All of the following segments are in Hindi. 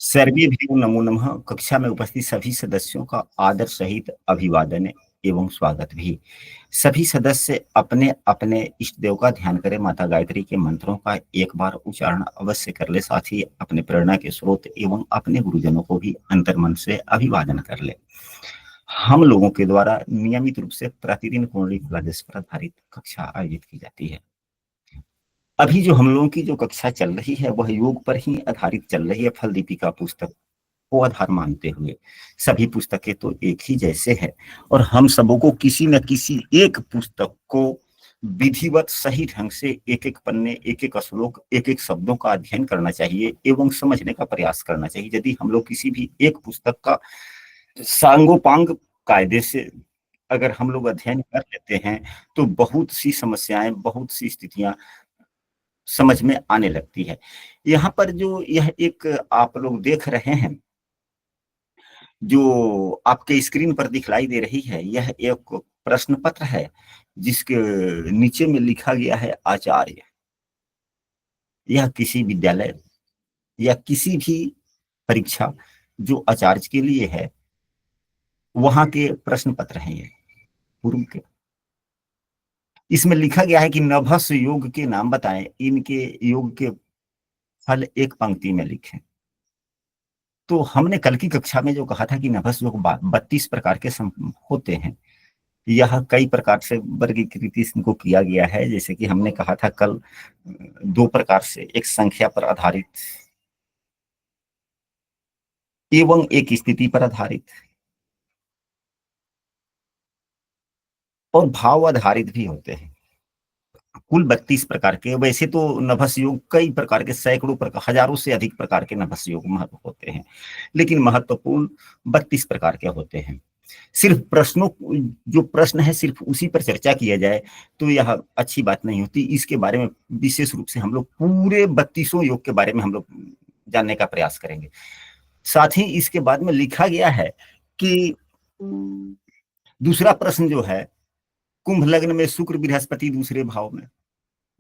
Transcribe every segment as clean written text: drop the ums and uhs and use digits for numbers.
सर्वेभ्यो नमो नमः। कक्षा में उपस्थित सभी सदस्यों का आदर सहित अभिवादन एवं स्वागत भी। सभी सदस्य अपने अपने इष्ट देव का ध्यान करें। माता गायत्री के मंत्रों का एक बार उच्चारण अवश्य कर ले, साथ ही अपने प्रेरणा के स्रोत एवं अपने गुरुजनों को भी अंतर्मन से अभिवादन कर ले। हम लोगों के द्वारा नियमित रूप से प्रतिदिन कुंडली फलादेश पर आधारित कक्षा आयोजित की जाती है। अभी जो हम लोगों की जो कक्षा चल रही है वह योग पर ही आधारित चल रही है। फल दीपिका पुस्तक को आधार मानते हुए सभी पुस्तकें तो एक ही जैसे है और हम सबों को किसी न किसी एक पुस्तक को विधिवत सही ढंग से एक एक पन्ने, एक एक श्लोक, एक एक शब्दों का अध्ययन करना चाहिए एवं समझने का प्रयास करना चाहिए। यदि हम लोग किसी भी एक पुस्तक का सांगोपांग कायदे से अगर हम लोग अध्ययन कर लेते हैं तो बहुत सी समस्याएं, बहुत सी स्थितियां समझ में आने लगती है। यहाँ पर जो यह एक आप लोग देख रहे हैं, जो आपके स्क्रीन पर दिखलाई दे रही है, यह एक प्रश्न पत्र है जिसके नीचे में लिखा गया है आचार्य। यह किसी विद्यालय या किसी भी परीक्षा जो आचार्य के लिए है वहां के प्रश्न पत्र हैं ये पूर्व के। इसमें लिखा गया है कि नभस योग के नाम बताएं, इनके योग के फल एक पंक्ति में लिखें। तो हमने कल की कक्षा में जो कहा था कि नभस योग 32 प्रकार के होते हैं, यह कई प्रकार से वर्गीकृत इनको किया गया है। जैसे कि हमने कहा था कल, दो प्रकार से, एक संख्या पर आधारित एवं एक स्थिति पर आधारित और भाव आधारित भी होते हैं। कुल 32 प्रकार के। वैसे तो नभस योग कई प्रकार के, सैकड़ों प्रकार, हजारों से अधिक प्रकार के नभस योग होते हैं, लेकिन महत्वपूर्ण 32 प्रकार के होते हैं। सिर्फ प्रश्नों, जो प्रश्न है सिर्फ उसी पर चर्चा किया जाए तो यह अच्छी बात नहीं होती। इसके बारे में विशेष रूप से हम लोग पूरे 32 योग के बारे में हम लोग जानने का प्रयास करेंगे। साथ ही इसके बाद में लिखा गया है कि दूसरा प्रश्न जो है, कुंभ लग्न में शुक्र बृहस्पति दूसरे भाव में,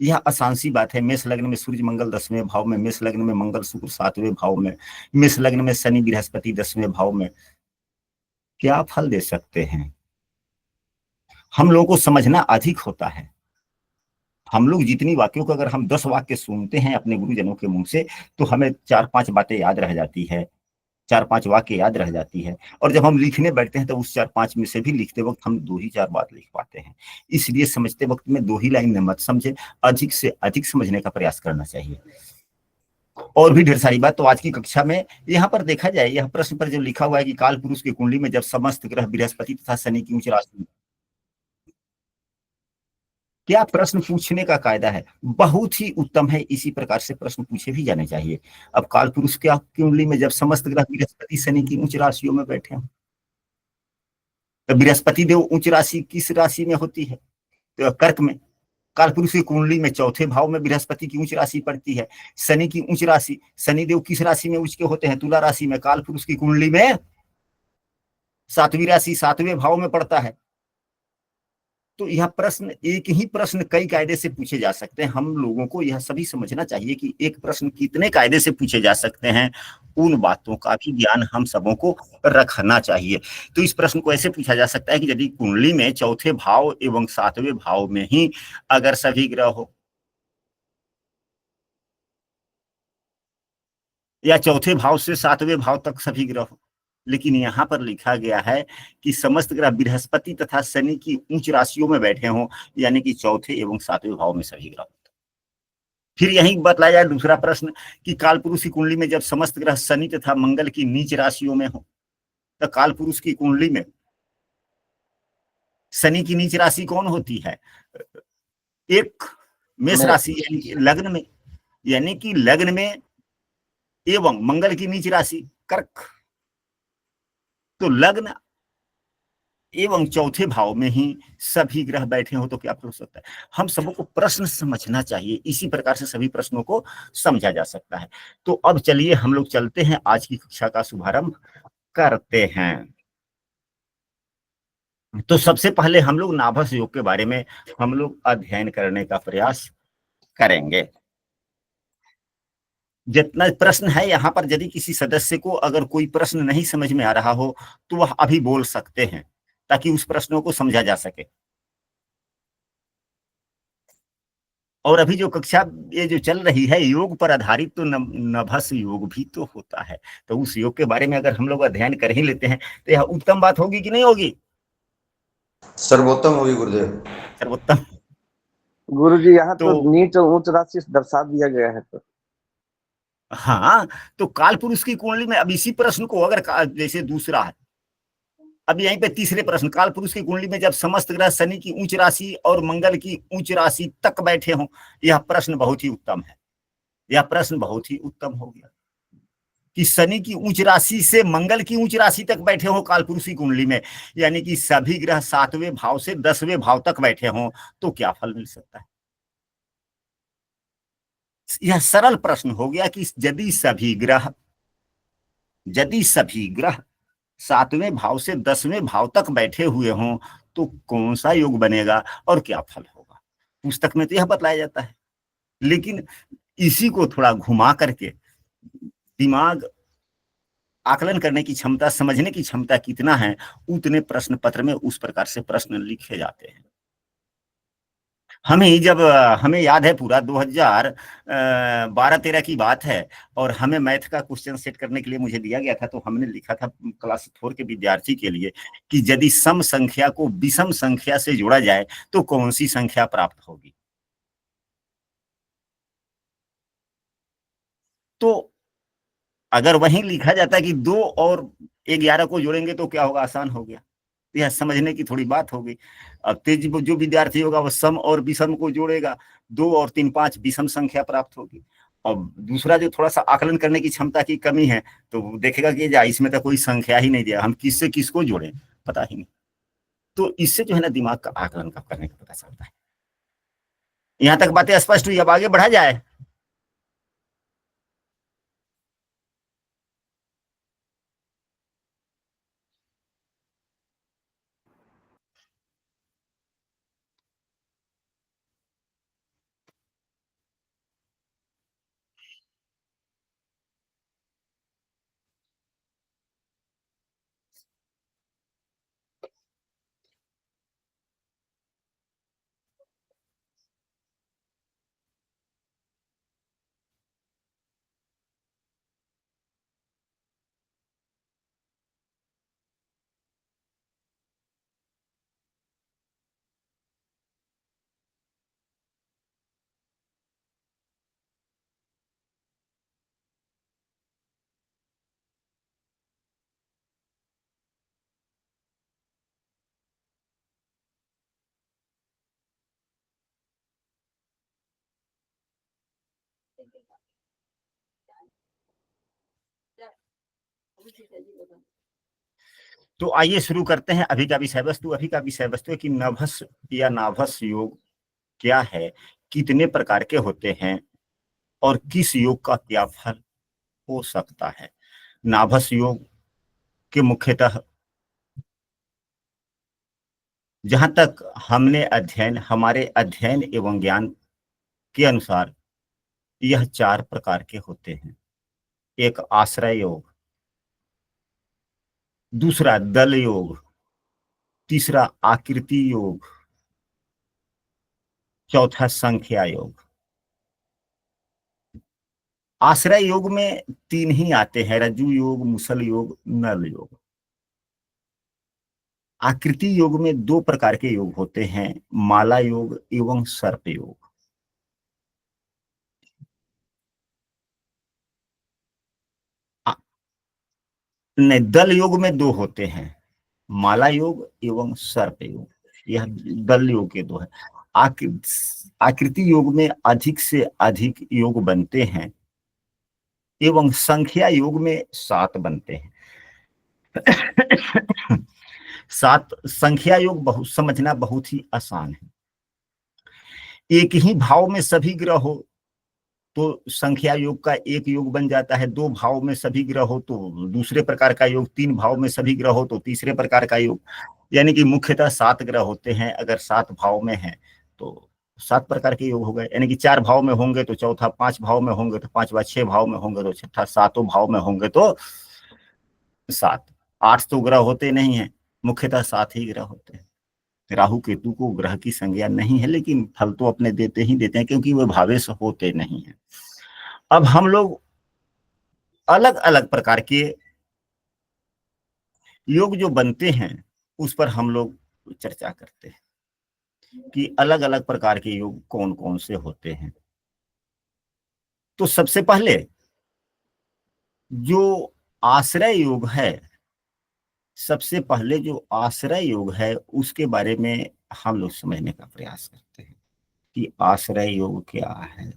यह आसान सी बात है। मेष लग्न में सूर्य मंगल 10वें भाव में, मेष लग्न में मंगल शुक्र 7वें भाव में, मेष लग्न में शनि बृहस्पति 10वें भाव में, क्या फल दे सकते हैं? हम लोगों को समझना अधिक होता है। हम लोग जितनी वाक्यों को, अगर हम 10 वाक्य सुनते हैं अपने गुरुजनों के मुंह से तो हमें 4-5 बातें याद रह जाती है, 4-5 वाक्य याद रह जाती है। और जब हम लिखने बैठते हैं तो उस 4-5 में से भी लिखते वक्त हम 2 ही 4 बात लिख पाते हैं। इसलिए समझते वक्त में 2 ही लाइन में मत समझे, अधिक से अधिक समझने का प्रयास करना चाहिए। और भी ढेर सारी बात तो आज की कक्षा में यहाँ पर देखा जाए। यह प्रश्न पर जो लिखा हुआ है कि काल पुरुष की कुंडली में जब समस्त ग्रह बृहस्पति तथा शनि की उच्च राशि, क्या प्रश्न पूछने का कायदा है? बहुत ही उत्तम है। इसी प्रकार से प्रश्न पूछे भी जाने चाहिए। अब काल पुरुष क्या कुंडली में जब समस्त ग्रह बृहस्पति शनि की उच्च राशियों में बैठे हो, तो बृहस्पति देव उच्च राशि किस राशि में होती है? तो कर्क में। काल पुरुष की कुंडली में चौथे भाव में बृहस्पति की उच्च राशि पड़ती है। शनि की उच्च राशि, शनि देव किस राशि में उच्च के होते हैं? तुला राशि में। काल पुरुष की कुंडली में सातवीं राशि 7वें भाव में पड़ता है। तो यह प्रश्न, एक ही प्रश्न कई कायदे से पूछे जा सकते हैं। हम लोगों को यह सभी समझना चाहिए कि एक प्रश्न कितने कायदे से पूछे जा सकते हैं, उन बातों का भी ज्ञान हम सबों को रखना चाहिए। तो इस प्रश्न को ऐसे पूछा जा सकता है कि यदि कुंडली में चौथे भाव एवं 7वें भाव में ही अगर सभी ग्रह हो, या चौथे भाव से 7वें भाव तक सभी ग्रह हो, लेकिन यहाँ पर लिखा गया है कि समस्त ग्रह बृहस्पति तथा शनि की उच्च राशियों में बैठे हों, यानी कि चौथे एवं 7वें भाव में सभी ग्रह। फिर यही बतलाया जाए दूसरा प्रश्न कि काल पुरुष की कुंडली में जब समस्त ग्रह शनि तथा मंगल की नीच राशियों में हो, तो काल पुरुष की कुंडली में शनि की नीच राशि कौन होती है? एक मेष राशि, यानी कि लग्न में, यानी कि लग्न में, एवं मंगल की नीच राशि कर्क। तो लग्न एवं चौथे भाव में ही सभी ग्रह बैठे हो तो क्या हो सकता है? हम सबको को प्रश्न समझना चाहिए। इसी प्रकार से सभी प्रश्नों को समझा जा सकता है। तो अब चलिए हम लोग चलते हैं, आज की कक्षा का शुभारंभ करते हैं। तो सबसे पहले हम लोग नाभस योग के बारे में हम लोग अध्ययन करने का प्रयास करेंगे। जितना प्रश्न है यहाँ पर, यदि किसी सदस्य को अगर कोई प्रश्न नहीं समझ में आ रहा हो तो वह अभी बोल सकते हैं, ताकि उस प्रश्नों को समझा जा सके। और अभी जो कक्षा ये जो चल रही है योग पर आधारित, तो नभस योग भी तो होता है। तो उस योग के बारे में अगर हम लोग अध्ययन कर ही लेते हैं तो यह उत्तम बात होगी कि नहीं होगी? सर्वोत्तम होगी गुरुदेव। सर्वोत्तम। गुरु जी यहाँ तो तो नीच और उच्च राशि दर्शा दिया गया है। तो हाँ, तो काल पुरुष की कुंडली में अब इसी प्रश्न को अगर जैसे दूसरा है, अब यहीं पे तीसरे प्रश्न, काल पुरुष की कुंडली में जब समस्त ग्रह शनि की उच्च राशि और मंगल की उच्च राशि तक बैठे हों, यह प्रश्न बहुत ही उत्तम है। यह प्रश्न बहुत ही उत्तम हो गया कि शनि की उच्च राशि से मंगल की उच्च राशि तक बैठे हो काल पुरुष की कुंडली में, यानी कि सभी ग्रह 7वें भाव से 10वें भाव तक बैठे हों, तो क्या फल मिल सकता है? यह सरल प्रश्न हो गया कि यदि सभी ग्रह 7वें भाव से 10वें भाव तक बैठे हुए हों तो कौन सा योग बनेगा और क्या फल होगा। पुस्तक में तो यह बताया जाता है, लेकिन इसी को थोड़ा घुमा करके दिमाग आकलन करने की क्षमता, समझने की क्षमता कितना है, उतने प्रश्न पत्र में उस प्रकार से प्रश्न लिखे जाते हैं। हमें याद है पूरा 2012-13 की बात है, और हमें मैथ का क्वेश्चन सेट करने के लिए मुझे दिया गया था, तो हमने लिखा था क्लास 4 के विद्यार्थी के लिए कि यदि सम संख्या को विषम संख्या से जोड़ा जाए तो कौन सी संख्या प्राप्त होगी। तो अगर वहीं लिखा जाता है कि 2 और 11 को जोड़ेंगे तो क्या होगा, आसान हो गया। यह समझने की थोड़ी बात होगी। अब तेज जो विद्यार्थी होगा वह सम और विषम को जोड़ेगा, 2 और 3 5 विषम संख्या प्राप्त होगी। और दूसरा जो थोड़ा सा आकलन करने की क्षमता की कमी है, तो वो देखेगा कि जा इसमें तो कोई संख्या ही नहीं दिया, हम किससे किसको जोड़े, पता ही नहीं। तो इससे जो है ना दिमाग का आकलन कब करने का पता चलता है। यहाँ तक बातें स्पष्ट हुई, अब आगे बढ़ा जाए। तो आइए शुरू करते हैं अभी का विषय वस्तु। अभी का विषय वस्तु है कि नभस या नाभस योग क्या है, कितने प्रकार के होते हैं, और किस योग का क्या फल हो सकता है। नाभस योग के मुख्यतः जहां तक हमारे अध्ययन एवं ज्ञान के अनुसार यह 4 प्रकार के होते हैं। एक आश्रय योग, दूसरा दल योग, तीसरा आकृति योग, चौथा संख्या योग। आश्रय योग में 3 ही आते हैं, रज्जु योग, मुसल योग, नल योग। आकृति योग में 2 प्रकार के योग होते हैं, माला योग एवं सर्प योग। नहीं, दल योग में 2 होते हैं, माला योग एवं सर्प योग। यह दल योग के 2 है। आकृति योग में अधिक से अधिक योग बनते हैं, एवं संख्या योग में 7 बनते हैं। 7 संख्या योग समझना बहुत ही आसान है। एक ही भाव में सभी ग्रह हो तो संख्या योग का एक योग बन जाता है, 2 भाव में सभी ग्रह हो तो दूसरे प्रकार का योग, 3 भाव में सभी ग्रह हो तो तीसरे प्रकार का योग। यानी कि मुख्यतः 7 ग्रह होते हैं। अगर 7 भाव में है तो 7 प्रकार के योग हो गए, यानी कि 4 भाव में होंगे तो चौथा, 5 भाव में होंगे तो पांचवा, 6 भाव में होंगे तो छठा, 7 भाव में होंगे तो 7। 8 तो ग्रह होते नहीं है, मुख्यतः 7 ही ग्रह होते हैं। राहु केतु को ग्रह की संज्ञा नहीं है, लेकिन फल तो अपने देते ही देते हैं, क्योंकि वे भावेश होते नहीं है। अब हम लोग अलग अलग प्रकार के योग जो बनते हैं उस पर हम लोग चर्चा करते हैं कि अलग अलग प्रकार के योग कौन कौन से होते हैं। तो सबसे पहले जो आश्रय योग है, सबसे पहले जो आश्रय योग है उसके बारे में हम लोग समझने का प्रयास करते हैं कि आश्रय योग क्या है।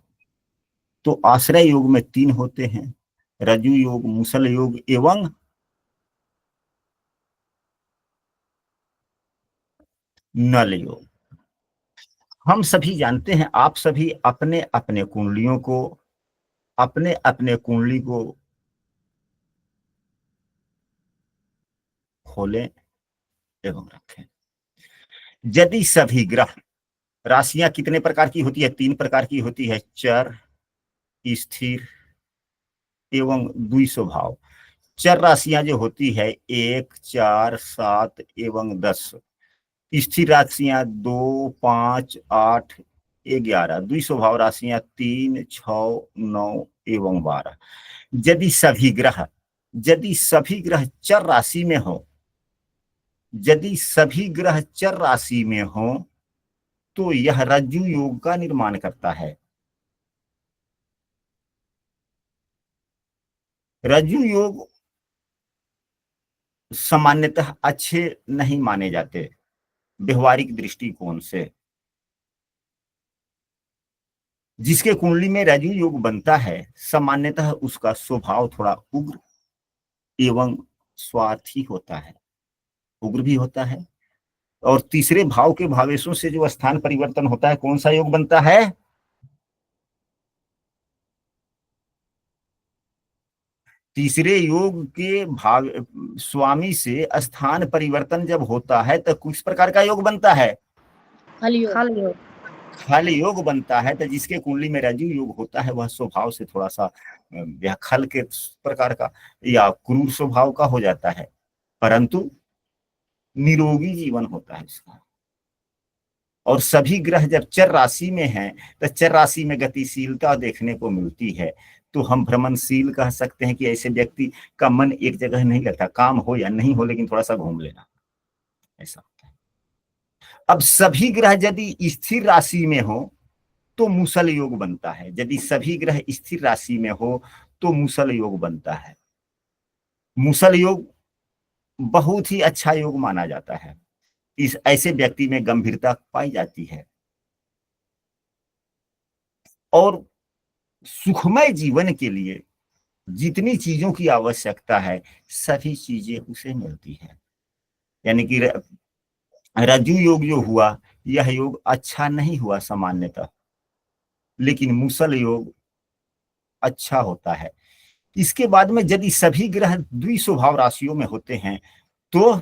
तो आश्रय योग में 3 होते हैं, रजु योग, मुसल योग एवं नल योग। हम सभी जानते हैं, आप सभी अपने अपने कुंडलियों को, अपने अपने कुंडली को खोलें एवं रखें। यदि सभी ग्रह, राशियां कितने प्रकार की होती है? 3 प्रकार की होती है, चर, स्थिर एवं द्विस्वभाव। चर राशियां जो होती है 1, 4, 7 एवं 10। स्थिर राशियां 2, 5, 8, 11। द्विस्वभाव राशियां 3, 6, 9 एवं 12। यदि सभी ग्रह, यदि सभी ग्रह चर राशि में हो, यदि सभी ग्रह चर राशि में हो तो यह रज्जु योग का निर्माण करता है। रज्जु योग सामान्यतः अच्छे नहीं माने जाते व्यवहारिक दृष्टिकोण से। जिसके कुंडली में रज्जु योग बनता है, सामान्यतः उसका स्वभाव थोड़ा उग्र एवं स्वार्थी होता है, उग्र भी होता है। और तीसरे भाव के भावेशों से जो स्थान परिवर्तन होता है, कौन सा योग बनता है? तीसरे योग के भाव स्वामी से स्थान परिवर्तन जब होता है तो किस प्रकार का योग बनता है? हल योग। खल योग बनता है। तो जिसके कुंडली में रज्जु योग होता है वह स्वभाव से थोड़ा सा यह खल के प्रकार का या क्रूर स्वभाव का हो जाता है, परंतु निरोगी जीवन होता है इसका। और सभी ग्रह जब चर राशि में हैं तो चर राशि में गतिशीलता देखने को मिलती है। तो हम भ्रमणशील कह सकते हैं कि ऐसे व्यक्ति का मन एक जगह नहीं रहता, काम हो या नहीं हो लेकिन थोड़ा सा घूम लेना, ऐसा होता है। अब सभी ग्रह यदि स्थिर राशि में हो तो मुसल योग बनता है। यदि सभी ग्रह स्थिर राशि में हो तो मुसल योग बनता है। मुसल योग बहुत ही अच्छा योग माना जाता है। इस ऐसे व्यक्ति में गंभीरता पाई जाती है और सुखमय जीवन के लिए जितनी चीजों की आवश्यकता है सभी चीजें उसे मिलती है। यानी कि रज्जु योग जो हुआ यह योग अच्छा नहीं हुआ सामान्यतः, लेकिन मुसल योग अच्छा होता है। इसके बाद में यदि सभी ग्रह द्विस्वभाव राशियों में होते हैं तो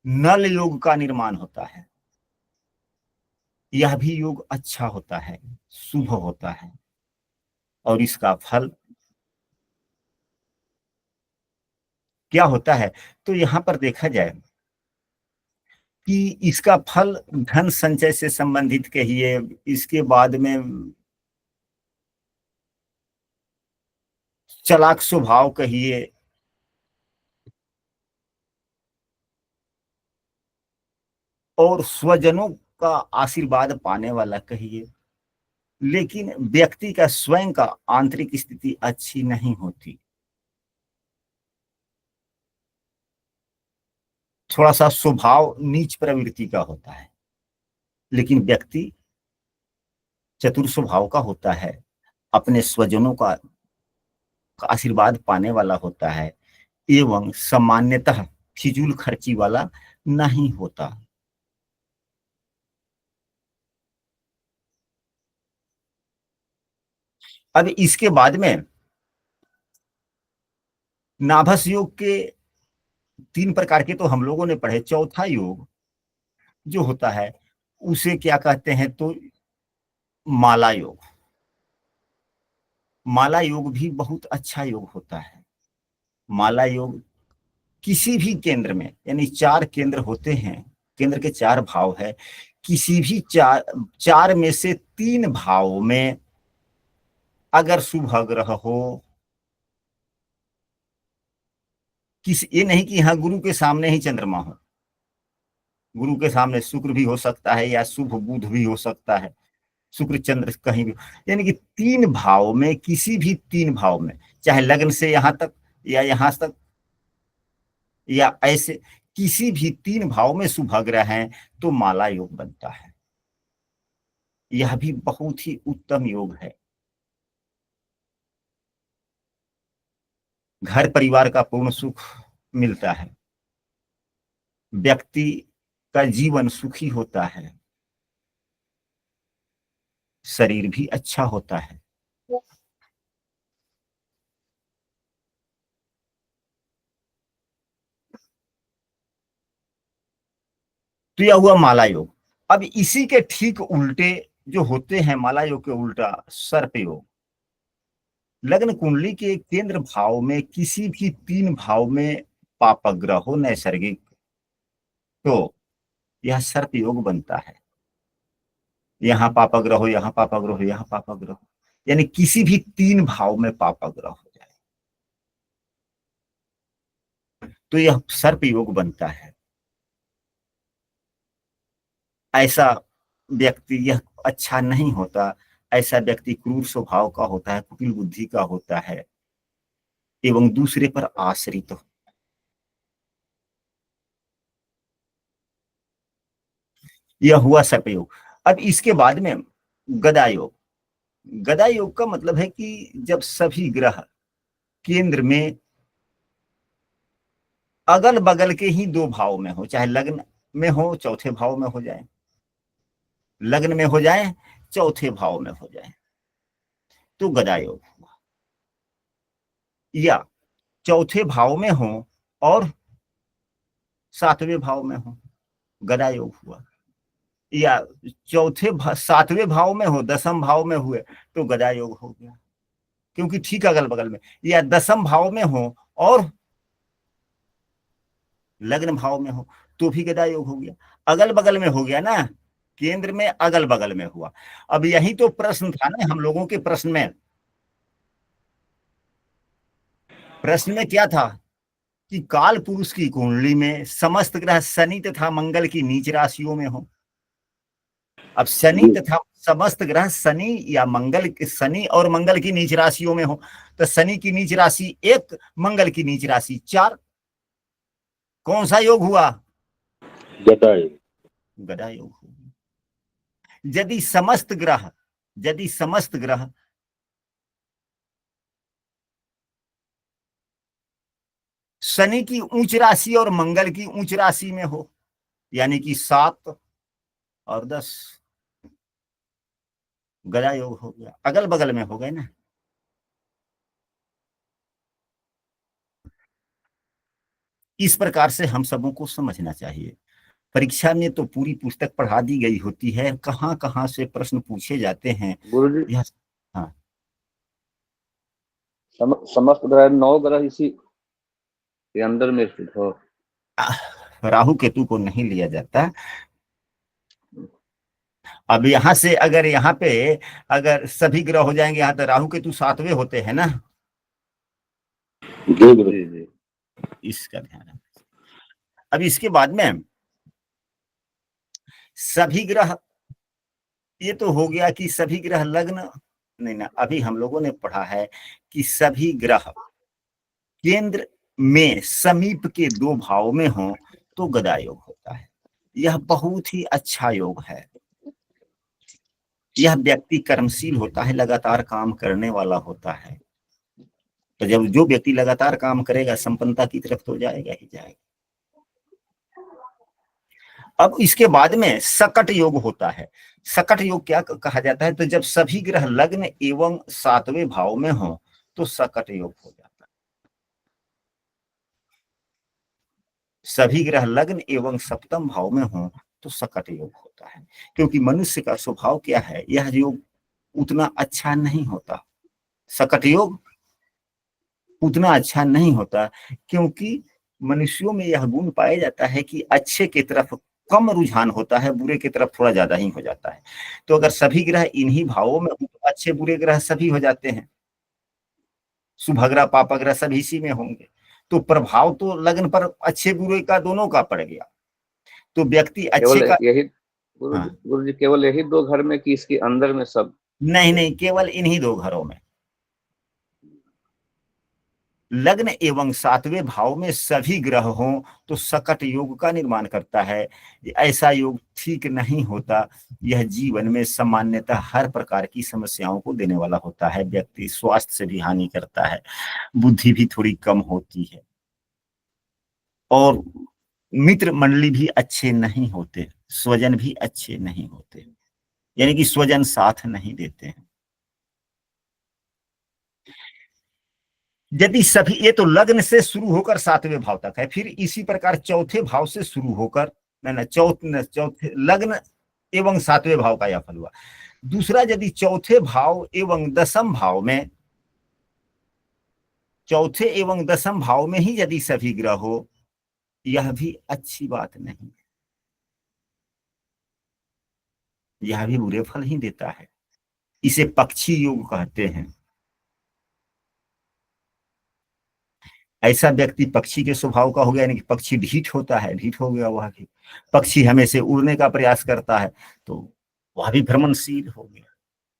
नल योग का निर्माण होता है। यह भी योग अच्छा होता है, शुभ होता है। और इसका फल क्या होता है? तो यहां पर देखा जाए कि इसका फल धन संचय से संबंधित कहिए, इसके बाद में चालाक स्वभाव कहिए, और स्वजनों का आशीर्वाद पाने वाला कहिए, लेकिन व्यक्ति का स्वयं का आंतरिक स्थिति अच्छी नहीं होती। थोड़ा सा स्वभाव नीच प्रवृत्ति का होता है, लेकिन व्यक्ति चतुर स्वभाव का होता है, अपने स्वजनों का आशीर्वाद पाने वाला होता है एवं सामान्यतः फिजूल खर्ची वाला नहीं होता। अब इसके बाद में नाभस योग के 3 प्रकार के तो हम लोगों ने पढ़े। चौथा योग जो होता है उसे क्या कहते हैं, तो माला योग। माला योग भी बहुत अच्छा योग होता है। माला योग किसी भी केंद्र में, यानी 4 केंद्र होते हैं, केंद्र के 4 भाव है, किसी भी चार में से 3 भाव में अगर शुभ ग्रह हो, ये नहीं कि यहाँ गुरु के सामने ही चंद्रमा हो, गुरु के सामने शुक्र भी हो सकता है या शुभ बुध भी हो सकता है, शुक्र चंद्र कहीं भी, यानी कि 3 भाव में, किसी भी 3 भाव में, चाहे लग्न से यहां तक या यहां तक या ऐसे किसी भी 3 भाव में शुभ ग्रह है तो माला योग बनता है। यह भी बहुत ही उत्तम योग है। घर परिवार का पूर्ण सुख मिलता है, व्यक्ति का जीवन सुखी होता है, शरीर भी अच्छा होता है। तो यह हुआ माला योग। अब इसी के ठीक उल्टे जो होते हैं, माला योग के उल्टा सर्प योग। लग्न कुंडली के केंद्र भाव में किसी भी 3 भाव में पाप ग्रह हो नैसर्गिक, तो यह सर्प योग बनता है। यहाँ पापग्रह हो, यहाँ पापग्रह हो, यहाँ पापग्रह हो, यानी किसी भी 3 भाव में पापग्रह हो जाए तो यह सर्प योग बनता है। ऐसा व्यक्ति यह अच्छा नहीं होता, ऐसा व्यक्ति क्रूर स्वभाव का होता है, कुटिल बुद्धि का होता है एवं दूसरे पर आश्रित हो। यह हुआ सर्प योग। अब इसके बाद में गदा योग। गदा योग का मतलब है कि जब सभी ग्रह केंद्र में अगल बगल के ही 2 भाव में हो, चाहे लग्न में हो चौथे भाव में हो जाए, लग्न में हो जाए चौथे भाव में हो जाए, तो गदा योग हुआ। या चौथे भाव में हो और 7वें भाव में हो, गदा योग हुआ। या 7वें भाव में हो, 10म भाव में हुए तो गदा योग हो गया, क्योंकि ठीक अगल बगल में। या 10म भाव में हो और लग्न भाव में हो तो भी गदा योग हो गया। अगल बगल में हो गया ना, केंद्र में अगल बगल में हुआ। अब यही तो प्रश्न था ना हम लोगों के प्रश्न में क्या था कि काल पुरुष की कुंडली में समस्त ग्रह शनि तथा मंगल की नीच राशियों में हो। अब शनि तथा समस्त ग्रह शनि या मंगल, शनि और मंगल की नीच राशियों में हो, तो शनि की नीच राशि 1, मंगल की नीच राशि 4, कौन सा योग हुआ? गदा योग। गदा योग हुआ। यदि समस्त ग्रह शनि की उच्च राशि और मंगल की उच्च राशि में हो, यानी कि 7 और 10, गदा योग हो गया। अगल बगल में हो गए ना। इस प्रकार से हम सबों को समझना चाहिए। परीक्षा में तो पूरी पुस्तक पढ़ा दी गई होती है, कहाँ कहाँ से प्रश्न पूछे जाते हैं गुरुजी यह। हाँ, समस्त ग्रह 9 ग्रह इसी के अंदर में स्थित हो। राहु केतु को नहीं लिया जाता। अब यहाँ से अगर यहाँ पे अगर सभी ग्रह हो जाएंगे यहाँ, तो राहु केतु 7वें होते हैं ना। जी जी। इसका ध्यान रखना। अब इसके बाद में सभी ग्रह, ये तो हो गया कि सभी ग्रह लग्न, नहीं ना, अभी हम लोगों ने पढ़ा है कि सभी ग्रह केंद्र में समीप के 2 भाव में हो तो गदा योग होता है। यह बहुत ही अच्छा योग है। यह व्यक्ति कर्मशील होता है, लगातार काम करने वाला होता है। तो जब जो व्यक्ति लगातार काम करेगा संपन्नता की तरफ तो जाएगा ही जाएगा। अब इसके बाद में सकट योग होता है। सकट योग क्या कहा जाता है? तो जब सभी ग्रह लग्न एवं 7वें भाव में हो तो सकट योग हो जाता है। सभी ग्रह लग्न एवं 7म भाव में हो तो सकट योग होता है। क्योंकि मनुष्य का स्वभाव क्या है, यह योग उतना अच्छा नहीं होता, सकट योग उतना अच्छा नहीं होता, क्योंकि मनुष्यों में यह गुण पाया जाता है कि अच्छे की तरफ कम रुझान होता है, बुरे की तरफ थोड़ा ज्यादा ही हो जाता है। तो अगर सभी ग्रह इन्हीं भावों में हो तो अच्छे बुरे ग्रह सभी हो जाते हैं, शुभ ग्रह पाप ग्रह सब इसी में होंगे, तो प्रभाव तो लग्न पर अच्छे बुरे का दोनों का पड़ गया। तो व्यक्ति अच्छे केवल का, यही हाँ, गुरु जी केवल यही दो घर में कि इसके अंदर में सब? नहीं नहीं, केवल इन्हीं दो घरों में, लग्न एवं सातवें भाव में सभी ग्रह हों तो सकट योग का निर्माण करता है। ऐसा योग ठीक नहीं होता, यह जीवन में सामान्यतः हर प्रकार की समस्याओं को देने वाला होता है, व्यक्ति स्वास्थ्य से भी हानि करता है, बुद्धि भी थोड़ी कम होती है, और मित्र मंडली भी अच्छे नहीं होते, स्वजन भी अच्छे नहीं होते, यानी कि स्वजन साथ नहीं देते हैं। यदि सभी, ये तो लग्न से शुरू होकर सातवें भाव तक है, फिर इसी प्रकार चौथे भाव से शुरू होकर, ना चौथे लग्न एवं सातवें भाव का यह फल हुआ। दूसरा, यदि चौथे भाव एवं दसम भाव में, चौथे एवं दसम भाव में ही यदि सभी ग्रह हो, यह भी अच्छी बात नहीं, यह भी बुरे फल ही देता है। इसे पक्षी योग कहते हैं। ऐसा व्यक्ति पक्षी के स्वभाव का हो गया, यानी कि पक्षी ढीठ होता है, ढीठ हो गया वह भी। पक्षी हमेशा उड़ने का प्रयास करता है तो वह भी भ्रमणशील हो गया,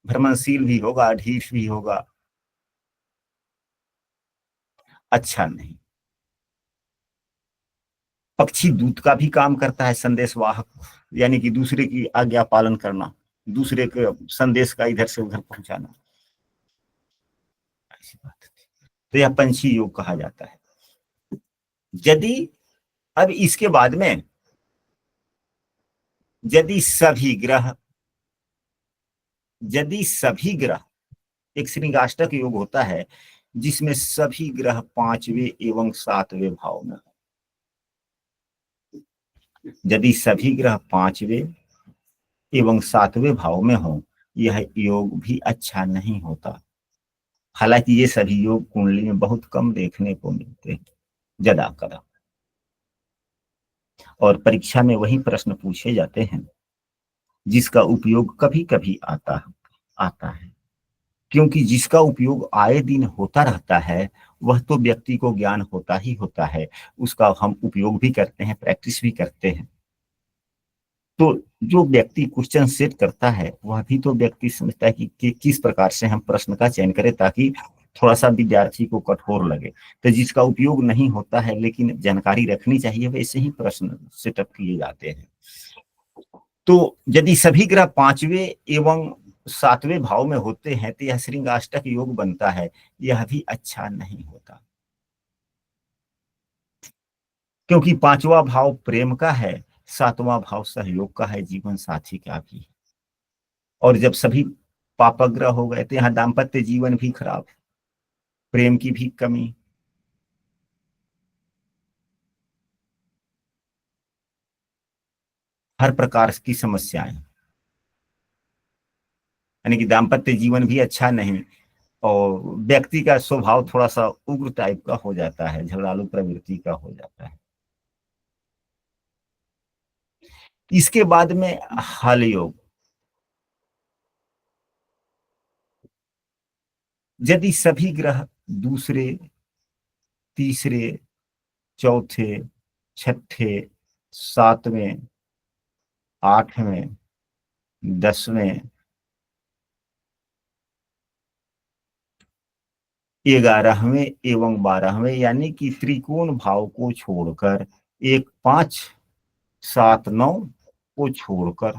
भ्रमणशील भी होगा, ढीठ भी होगा, अच्छा नहीं। पक्षी दूत का भी काम करता है, संदेशवाहक, यानी कि दूसरे की आज्ञा पालन करना, दूसरे के संदेश का इधर से उधर पहुंचाना, ऐसी बात। तो यह पंछी योग कहा जाता है। यदि अब इसके बाद में यदि सभी ग्रह, यदि सभी ग्रह, एक श्रृंगाष्टक योग होता है जिसमें सभी ग्रह पांचवें एवं सातवें भाव में, यदि सभी ग्रह पांचवें एवं सातवें भाव में हो, यह योग भी अच्छा नहीं होता। हालांकि ये सभी योग कुंडली में बहुत कम देखने को मिलते हैं, जदा कदा, और परीक्षा में वही प्रश्न पूछे जाते हैं जिसका उपयोग कभी कभी आता है, क्योंकि जिसका उपयोग आए दिन होता रहता है वह तो व्यक्ति को ज्ञान होता ही होता है, उसका हम उपयोग भी करते हैं, प्रैक्टिस भी करते हैं। तो जो व्यक्ति क्वेश्चन सेट करता है वह भी तो व्यक्ति समझता है कि किस प्रकार से हम प्रश्न का चयन करें ताकि थोड़ा सा विद्यार्थी को कठोर लगे। तो जिसका उपयोग नहीं होता है लेकिन जानकारी रखनी चाहिए, वैसे ही प्रश्न सेटअप किए जाते हैं। तो यदि सभी ग्रह पांचवें एवं सातवें भाव में होते हैं तो यह श्रृंगाष्टक योग बनता है, यह भी अच्छा नहीं होता, क्योंकि पांचवा भाव प्रेम का है, सातवां भाव सहयोग का है, जीवन साथी का भी। और जब सभी पापग्रह हो गए तो यहाँ दाम्पत्य जीवन भी खराब, प्रेम की भी कमी, हर प्रकार की समस्याएं, यानी कि दाम्पत्य जीवन भी अच्छा नहीं, और व्यक्ति का स्वभाव थोड़ा सा उग्र टाइप का हो जाता है, झगड़ालू प्रवृत्ति का हो जाता है। इसके बाद में हल योग, यदि सभी ग्रह दूसरे, तीसरे, चौथे, छठे, सातवें, आठवें, दसवें, 11वें एवं 12वें, यानी कि त्रिकोण भाव को छोड़कर, एक 5, 7, 9 को छोड़कर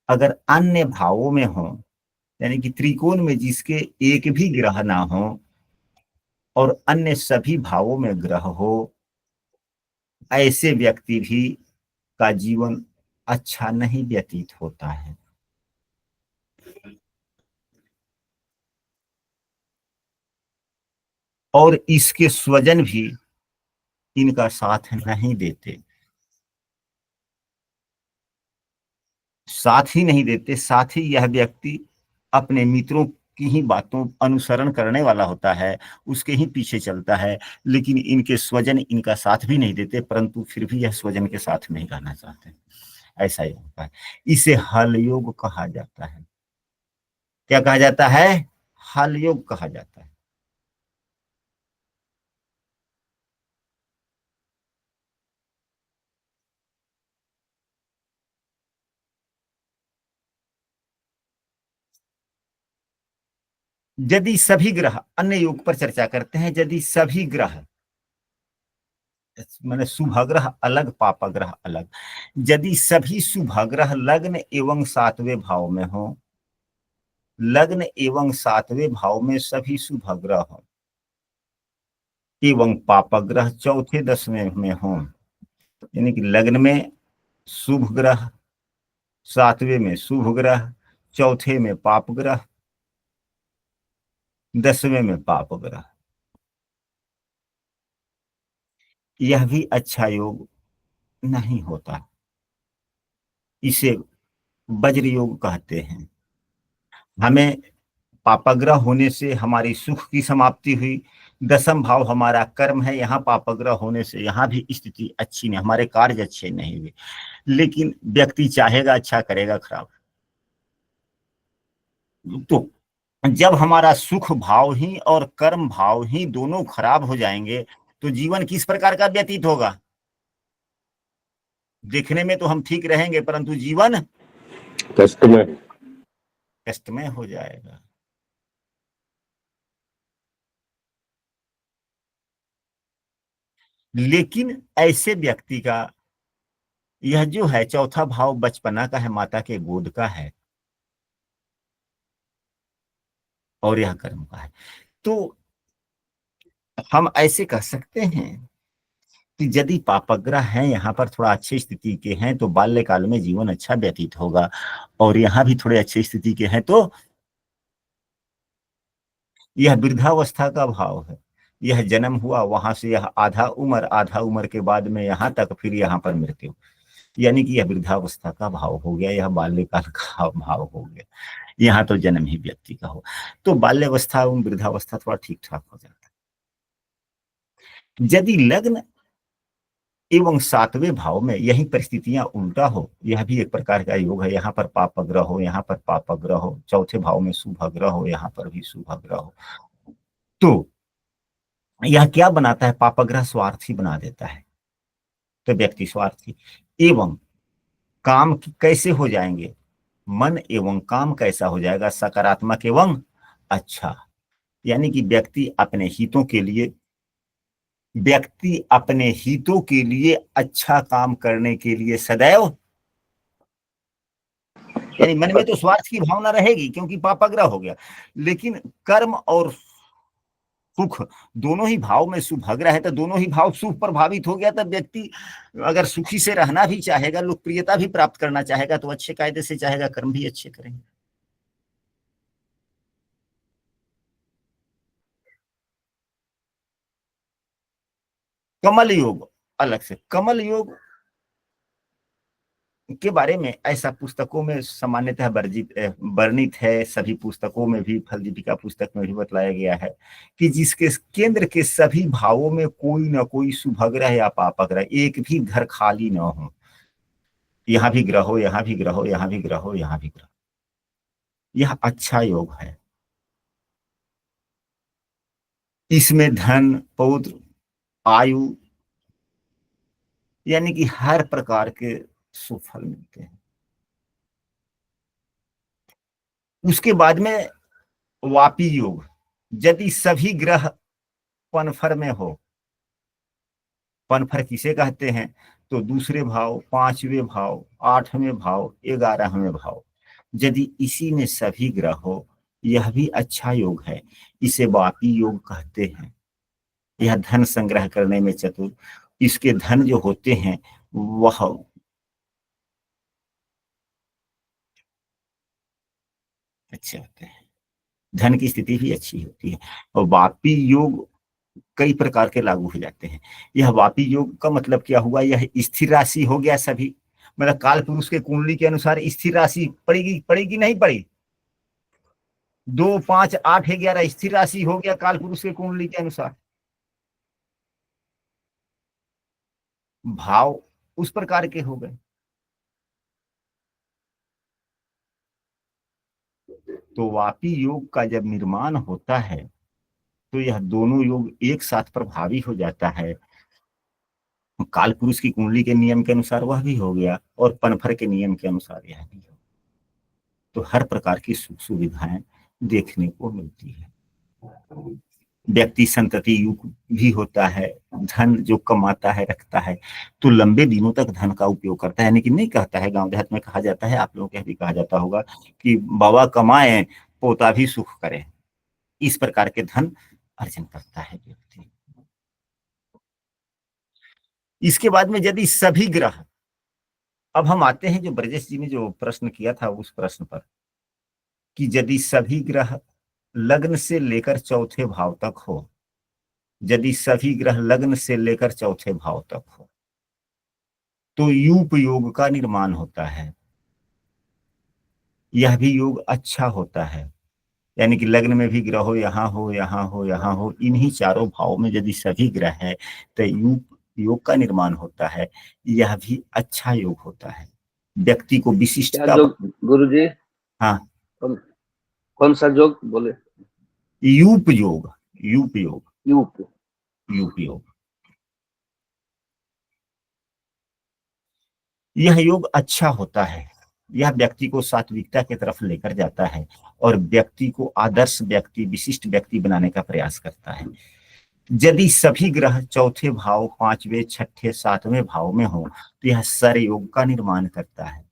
अगर अन्य भावों में हो, यानी कि त्रिकोण में जिसके एक भी ग्रह ना हो और अन्य सभी भावों में ग्रह हो, ऐसे व्यक्ति भी का जीवन अच्छा नहीं व्यतीत होता है। और इसके स्वजन भी इनका साथ नहीं देते। साथ ही नहीं देते, साथ ही यह व्यक्ति अपने मित्रों की ही बातों अनुसरण करने वाला होता है, उसके ही पीछे चलता है, लेकिन इनके स्वजन इनका साथ भी नहीं देते, परंतु फिर भी यह स्वजन के साथ नहीं रहना चाहते। ऐसा ही होता है। इसे हल योग कहा जाता है। क्या कहा जाता है? हल योग कहा जाता है। यदि सभी ग्रह, अन्य योग पर चर्चा करते हैं, यदि सभी ग्रह मैंने शुभ ग्रह अलग पाप ग्रह अलग, यदि सभी शुभ ग्रह लग्न एवं सातवें भाव में हो, लग्न एवं सातवें भाव में सभी शुभ ग्रह हो एवं पाप ग्रह चौथे दसवें में हो, यानी कि लग्न में शुभ ग्रह, सातवें में शुभ ग्रह, चौथे में पाप ग्रह, दसवें में पाप ग्रह, यह भी अच्छा योग नहीं होता। इसे वज्र योग कहते हैं। हमें पापग्रह होने से हमारी सुख की समाप्ति हुई, दसम भाव हमारा कर्म है, यहाँ पापग्रह होने से यहाँ भी स्थिति अच्छी नहीं, हमारे कार्य अच्छे नहीं हुए, लेकिन व्यक्ति चाहेगा अच्छा करेगा खराब। तो जब हमारा सुख भाव ही और कर्म भाव ही दोनों खराब हो जाएंगे, तो जीवन किस प्रकार का व्यतीत होगा? देखने में तो हम ठीक रहेंगे, परंतु जीवन कष्टमय कष्टमय हो जाएगा। लेकिन ऐसे व्यक्ति का यह जो है चौथा भाव बचपना का है, माता के गोद का है, और यह कर्म का है। तो हम ऐसे कह सकते हैं कि यदि पापग्रह हैं यहाँ पर थोड़ा अच्छी स्थिति के हैं, तो बाल्यकाल में जीवन अच्छा व्यतीत होगा, और यहाँ भी थोड़े अच्छी स्थिति के हैं, तो यह वृद्धावस्था का भाव है। यह जन्म हुआ, वहां से यह आधा उम्र के बाद में यहाँ तक, फिर यहाँ पर मृत्यु, यानी कि यह वृद्धावस्था का भाव हो गया, यह बाल्यकाल का भाव हो गया। यहाँ तो जन्म ही व्यक्ति का हो, तो बाल्यावस्था एवं वृद्धावस्था थोड़ा ठीक ठाक हो जाता है। यदि लग्न एवं सातवें भाव में यही परिस्थितियां उल्टा हो, यह भी एक प्रकार का योग है। यहाँ पर पाप ग्रह हो, यहाँ पर पाप ग्रह हो, चौथे भाव में शुभ ग्रह हो, यहाँ पर भी शुभ ग्रह हो, तो यह क्या बनाता है? पाप ग्रह स्वार्थी बना देता है, तो व्यक्ति स्वार्थी एवं काम कैसे हो जाएंगे? मन एवं काम कैसा हो जाएगा? सकारात्मक एवं अच्छा, यानी कि व्यक्ति अपने हितों के लिए अच्छा काम करने के लिए सदैव, यानी मन में तो स्वार्थ की भावना रहेगी क्योंकि पापाग्रह हो गया, लेकिन कर्म और सुख दोनों ही भाव में सुभग्रह है, तो दोनों ही भाव सुख प्रभावित हो गया, तब व्यक्ति अगर सुखी से रहना भी चाहेगा, लोकप्रियता भी प्राप्त करना चाहेगा, तो अच्छे कायदे से चाहेगा, कर्म भी अच्छे करेंगे। कमल योग अलग से, कमल योग के बारे में ऐसा पुस्तकों में सामान्यतः वर्णित है, सभी पुस्तकों में भी, फल दीपिका पुस्तक में भी बतलाया गया है कि जिसके केंद्र के सभी भावों में कोई ना कोई शुभग्रह या पापग्रह, एक भी घर खाली ना हो, यहाँ भी ग्रह हो, यहाँ भी ग्रह हो, यहाँ भी ग्रह हो, यहाँ भी ग्रह, यह अच्छा योग है। इसमें धन, पौत्र, आयु, यानी कि हर प्रकार के शुभ फल मिलते हैं। उसके बाद में वापी योग, यदि सभी ग्रह पनफर में हो, पनफर किसे कहते हैं? तो दूसरे भाव, पांचवें भाव, आठवें भाव, 11वें भाव, यदि इसी में सभी ग्रह हो, यह भी अच्छा योग है, इसे वापी योग कहते हैं। यह धन संग्रह करने में चतुर, इसके धन जो होते हैं वह अच्छे होते हैं, धन की स्थिति भी अच्छी होती है। और वापी योग कई प्रकार के लागू हो जाते हैं। यह वापी योग का मतलब क्या हुआ? यह स्थिर राशि हो गया सभी, मतलब काल पुरुष के कुंडली के अनुसार स्थिर राशि पड़ेगी, पड़ेगी नहीं पड़ी? 2, 5, 8, 11 स्थिर राशि हो गया काल पुरुष के कुंडली के अनुसार। भाव उस प्रकार के हो गए। तो वापी योग का जब निर्माण होता है तो यह दोनों योग एक साथ प्रभावी हो जाता है। काल पुरुष की कुंडली के नियम के अनुसार वह भी हो गया और पनफर के नियम के अनुसार यह भी हो। तो हर प्रकार की सुख सुविधाएं देखने को मिलती है। व्यक्ति संतति युग भी होता है, धन जो कमाता है रखता है तो लंबे दिनों तक धन का उपयोग करता है। यानी कि नहीं कहता है, गांव देहात में कहा जाता है, आप लोगों के भी कहा जाता होगा कि बाबा कमाए पोता भी सुख करे। इस प्रकार के धन अर्जन करता है व्यक्ति। इसके बाद में यदि सभी ग्रह, अब हम आते हैं जो ब्रजेश जी ने जो प्रश्न किया था उस प्रश्न पर, कि यदि सभी ग्रह लग्न से लेकर चौथे भाव तक हो, यदि सभी ग्रह लग्न से लेकर चौथे भाव तक हो तो यूप योग का निर्माण होता है। यह भी योग अच्छा होता है। यानी कि लग्न में भी ग्रह हो, यहाँ हो, यहाँ हो, यहाँ हो, इन्हीं चारों भाव में यदि सभी ग्रह है तो यूप योग का निर्माण होता है। यह भी अच्छा योग होता है। व्यक्ति को क्या विशिष्टता। जोग गुरु जी? हाँ, कौन सा जोग बोले? यूप योग, यूप योग, यूप यूप योग। यह योग अच्छा होता है। यह व्यक्ति को सात्विकता की तरफ लेकर जाता है और व्यक्ति को आदर्श व्यक्ति, विशिष्ट व्यक्ति बनाने का प्रयास करता है। यदि सभी ग्रह चौथे भाव, पांचवें, छठे, सातवें भाव में हो तो यह सर योग का निर्माण करता है।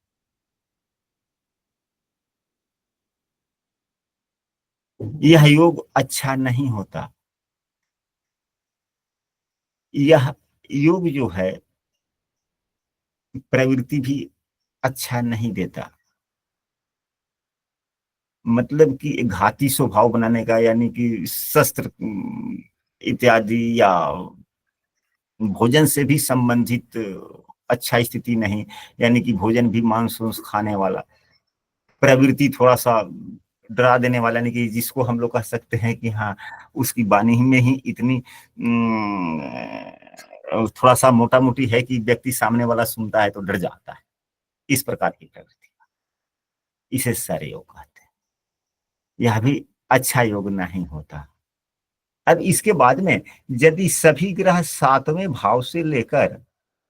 यह योग अच्छा नहीं होता। यह योग जो है प्रवृत्ति भी अच्छा नहीं देता। मतलब कि घाती स्वभाव बनाने का, यानी कि शस्त्र इत्यादि या भोजन से भी संबंधित अच्छा स्थिति नहीं, यानी कि भोजन भी मांस वांस खाने वाला, प्रवृत्ति थोड़ा सा डरा देने वाला, यानी कि जिसको हम लोग कह सकते हैं कि हाँ उसकी वाणी में ही इतनी थोड़ा सा मोटा मोटी है कि व्यक्ति सामने वाला सुनता है तो डर जाता है। इस प्रकार की प्रवृत्ति, इसे सर योग कहते हैं। यह भी अच्छा योग नहीं होता। अब इसके बाद में यदि सभी ग्रह सातवें भाव से लेकर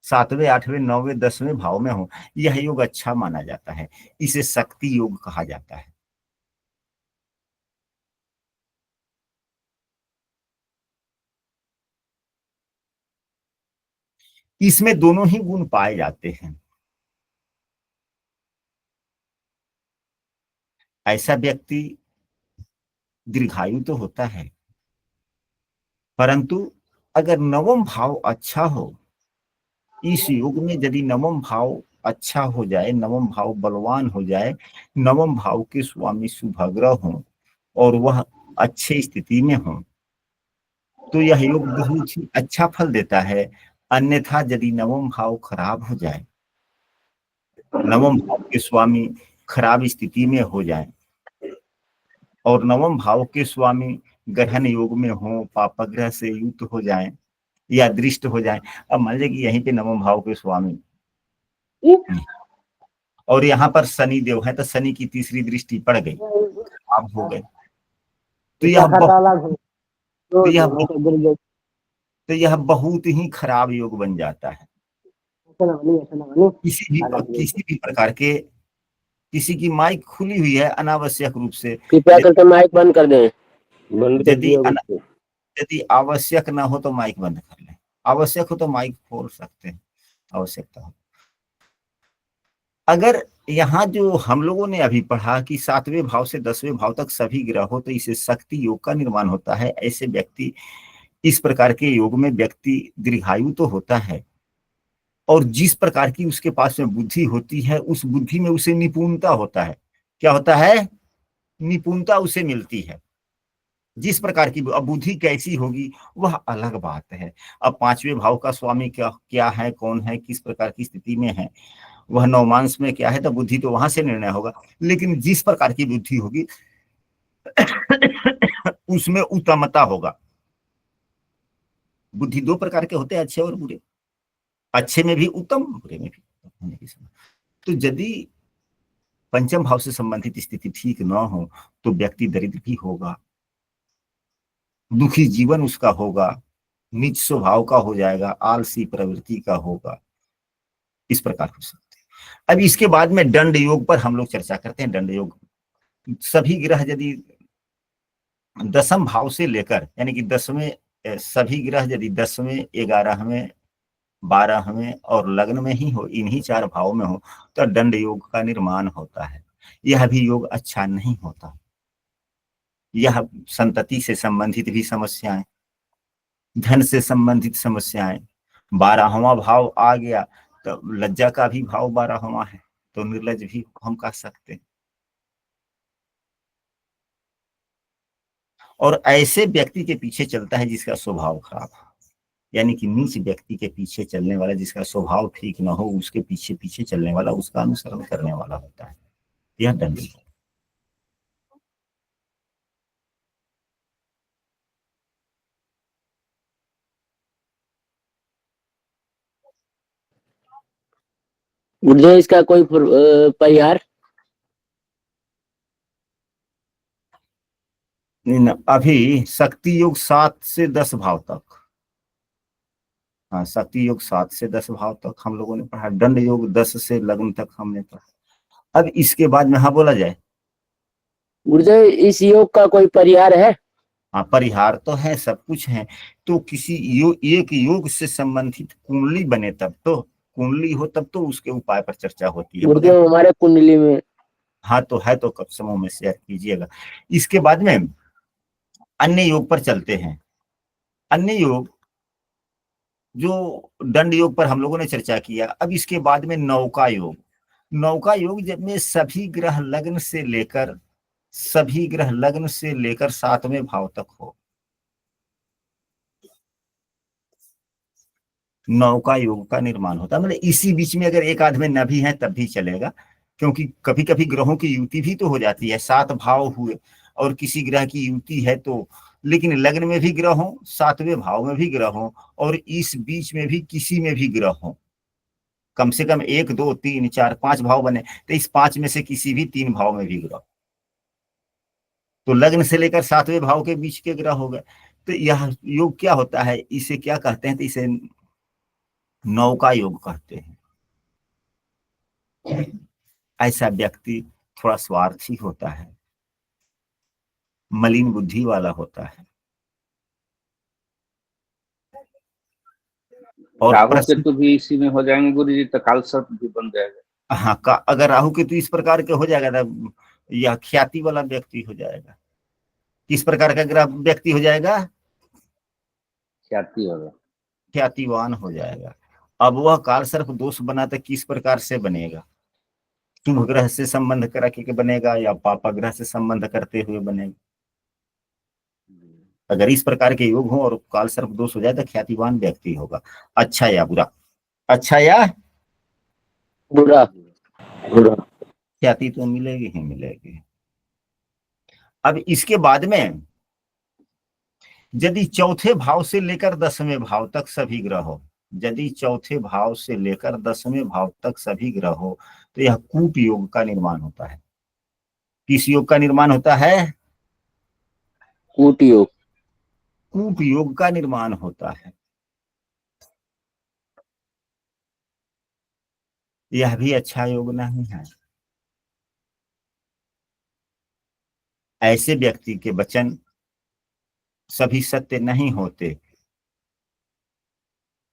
सातवें, आठवें, नौवें, 10वें भाव में हो, यह योग अच्छा माना जाता है। इसे शक्ति योग कहा जाता है। इसमें दोनों ही गुण पाए जाते हैं। ऐसा व्यक्ति दीर्घायु तो होता है, परंतु अगर नवम भाव अच्छा हो, इस योग में यदि नवम भाव अच्छा हो जाए, नवम भाव बलवान हो जाए, नवम भाव के स्वामी शुभग्रह हो और वह अच्छे स्थिति में हो तो यह योग बहुत ही अच्छा फल देता है। अन्यथा यदि नवम भाव खराब हो जाए, नवम भाव के स्वामी खराब स्थिति में हो जाए और नवम भाव के स्वामी गहन योग में हो, पापग्रह से युक्त हो जाए या दृष्ट हो जाए। अब मान लीजिए कि यहीं पे नवम भाव के स्वामी और यहाँ पर शनि देव है तो शनि की तीसरी दृष्टि पड़ गई, आप हो गए, तो यह बहुत ही खराब योग बन जाता है। किसी भी प्रकार के, किसी की माइक खुली हुई है अनावश्यक रूप से, कृपया करके माइक बंद कर दें। बंद कर यदि दिया उसको। यदि आवश्यक ना हो तो माइक बंद कर लें, आवश्यक हो तो माइक खोल सकते हैं, आवश्यकता हो। अगर यहाँ जो हम लोगों ने अभी पढ़ा कि सातवें भाव से 10वें भाव तक सभी ग्रह हो तो इसे शक्ति योग का निर्माण होता है। ऐसे व्यक्ति, इस प्रकार के योग में व्यक्ति दीर्घायु तो होता है और जिस प्रकार की उसके पास में बुद्धि होती है उस बुद्धि में उसे निपुणता होता है। क्या होता है? निपुणता उसे मिलती है। जिस प्रकार की, अब बुद्धि कैसी होगी वह अलग बात है। अब पांचवें भाव का स्वामी क्या क्या है, कौन है, किस प्रकार की स्थिति में है, वह नवमांश में क्या है, तो बुद्धि तो वहां से निर्णय होगा, लेकिन जिस प्रकार की बुद्धि होगी उसमें उत्तमता होगा। बुद्धि दो प्रकार के होते हैं, अच्छे और बुरे, अच्छे में भी उत्तम, बुरे में भी उत्तम। तो यदि पंचम भाव से संबंधित स्थिति ठीक न हो तो व्यक्ति दरिद्र भी होगा, दुखी जीवन उसका होगा, नीच स्वभाव का हो जाएगा, आलसी प्रवृत्ति का होगा, इस प्रकार हो सकते हैं। अब इसके बाद में दंड योग पर हम लोग चर्चा करते हैं। दंड योग, सभी ग्रह यदि दसम भाव से लेकर, यानी कि सभी ग्रह यदि 10वें, 11वें, 12वें और लग्न में ही हो, इन्हीं 4 भाव में हो, तो दंड योग का निर्माण होता है। यह भी योग अच्छा नहीं होता। यह संतति से संबंधित भी समस्याएं, धन से संबंधित समस्याएं, 12वां भाव आ गया तो लज्जा का भी भाव 12वां है, तो निर्लज भी हम कह सकते हैं। और ऐसे व्यक्ति के पीछे चलता है जिसका स्वभाव खराब है, यानी कि नीच व्यक्ति के पीछे चलने वाला, जिसका स्वभाव ठीक ना हो, उसके पीछे पीछे चलने वाला, उसका अनुसरण करने वाला होता है। यह दंड है। मुझे इसका कोई परिहार? अभी शक्ति योग 7 से 10 भाव तक, हाँ, शक्ति योग 7 से 10 भाव तक हम लोगों ने पढ़ा। दंड योग 10 से लग्न तक हमने पढ़ा। अब इसके बाद में हाँ बोला जाए, गुरुदेव इस योग का कोई परिहार है? हाँ, परिहार तो है, सब कुछ है। तो किसी एक योग से संबंधित कुंडली बने तब तो, कुंडली हो तब तो उसके उपाय पर चर्चा होती है। गुरुदेव हमारे कुंडली में हाँ तो है, तो कब समूह में शेयर कीजिएगा। इसके बाद में अन्य योग पर चलते हैं। अन्य योग, जो दंड योग पर हम लोगों ने चर्चा किया, अब इसके बाद में नौका योग। नौका योग जब में सभी ग्रह लग्न से लेकर 7वें भाव तक हो, नौका योग का निर्माण होता है। मतलब इसी बीच में अगर एक आध में न भी है तब भी चलेगा, क्योंकि कभी कभी ग्रहों की युति भी तो हो जाती है। 7 भाव हुए और किसी ग्रह की युति है तो, लेकिन लग्न में भी ग्रह हो, 7वें भाव में भी ग्रह हो, और इस बीच में भी किसी में भी ग्रह हो, कम से कम 1, 2, 3, 4, 5 भाव बने, तो इस 5 में से किसी भी 3 भाव में भी ग्रह, तो लग्न से लेकर 7वें भाव के बीच के ग्रह हो गए। तो यह योग क्या होता है, इसे क्या कहते हैं, तो इसे नौका योग कहते हैं। ऐसा व्यक्ति थोड़ा स्वार्थी होता है, मलिन बुद्धि वाला होता है, और राहु केतु भी इसी में हो जाएंगे गुरु जी, तो काल सर्प भी बन जाएगा। हाँ, अगर राहु केतु इस प्रकार के हो जाएगा तो यह ख्याति वाला व्यक्ति हो जाएगा। किस प्रकार का ग्रह व्यक्ति हो जाएगा? ख्याति होगा, ख्यातिवान हो जाएगा। अब वह काल सर्प दोष बना तो किस प्रकार से बनेगा? शुभ ग्रह से संबंध करा के बनेगा या पापा ग्रह से संबंध करते हुए बनेगा? अगर इस प्रकार के योग हो और काल सर्प दोष हो जाए तो ख्यातिवान व्यक्ति होगा। अच्छा या बुरा? अच्छा या बुरा? बुरा। ख्याति तो मिलेगी ही मिलेगी। अब इसके बाद में यदि चौथे भाव से लेकर 10वें भाव तक सभी ग्रह हो, यदि चौथे भाव से लेकर 10वें भाव तक सभी ग्रह हो, तो यह कूट योग का निर्माण होता है। किस योग का निर्माण होता है? कूट योग। कूट योग का निर्माण होता है। यह भी अच्छा योग नहीं है। ऐसे व्यक्ति के वचन सभी सत्य नहीं होते,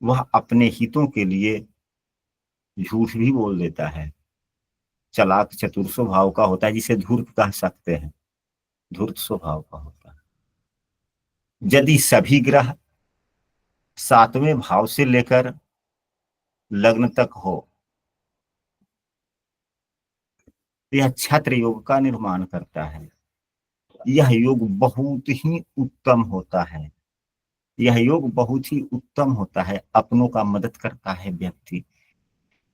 वह अपने हितों के लिए झूठ भी बोल देता है। चालाक चतुर स्वभाव का होता है, जिसे धूर्त कह सकते हैं, धूर्त स्वभाव का होता है। यदि सभी ग्रह 7वें भाव से लेकर लग्न तक हो, यह छत्र योग का निर्माण करता है। यह योग बहुत ही उत्तम होता है। यह योग बहुत ही उत्तम होता है, अपनों का मदद करता है व्यक्ति,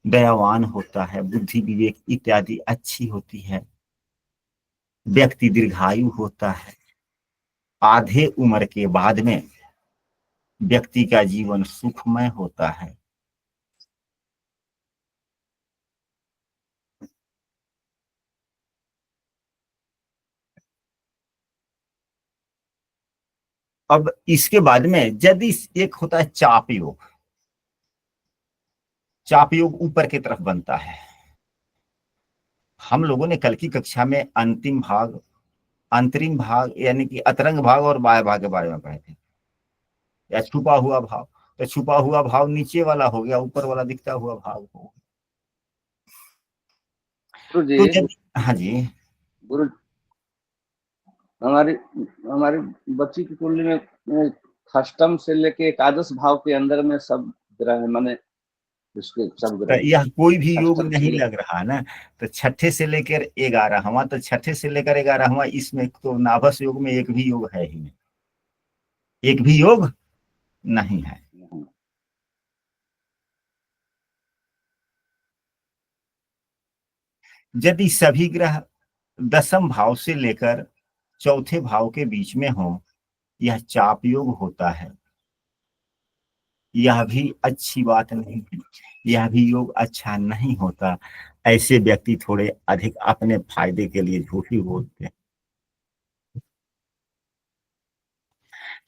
दयावान होता है, बुद्धि विवेक इत्यादि अच्छी होती है, व्यक्ति दीर्घायु होता है, आधे उम्र के बाद में व्यक्ति का जीवन सुखमय होता है। अब इसके बाद में यदि एक होता है चाप योग। चाप योग ऊपर की तरफ बनता है। हम लोगों ने कल की कक्षा में अंतिम भाग, अंतरिम भाग यानी कि अतरंग भाग और बाह्य भाग के बारे में पढ़े थे, या छुपा हुआ भाव। तो छुपा हुआ भाव नीचे वाला हो गया, ऊपर वाला दिखता हुआ भाव हो गुरु जी, तो जब, हाँ जी, गुरु हमारी हमारी बच्ची की कुंडली में अष्टम से लेके एकादश भाव के अंदर में सब ग्रह है, माने उसके सब ग्रह यह कोई भी योग अष्टम से नहीं लग रहा ना। तो छठे से लेकर 11वां, तो छठे से लेकर 11वां, इसमें तो नाभस योग में एक भी योग है ही नहीं, एक भी योग नहीं है। यदि सभी ग्रह दसम भाव से लेकर चौथे भाव के बीच में हो, यह चाप योग होता है। यह भी अच्छी बात नहीं है, यह भी योग अच्छा नहीं होता। ऐसे व्यक्ति थोड़े अधिक अपने फायदे के लिए झूठ ही बोलते हैं।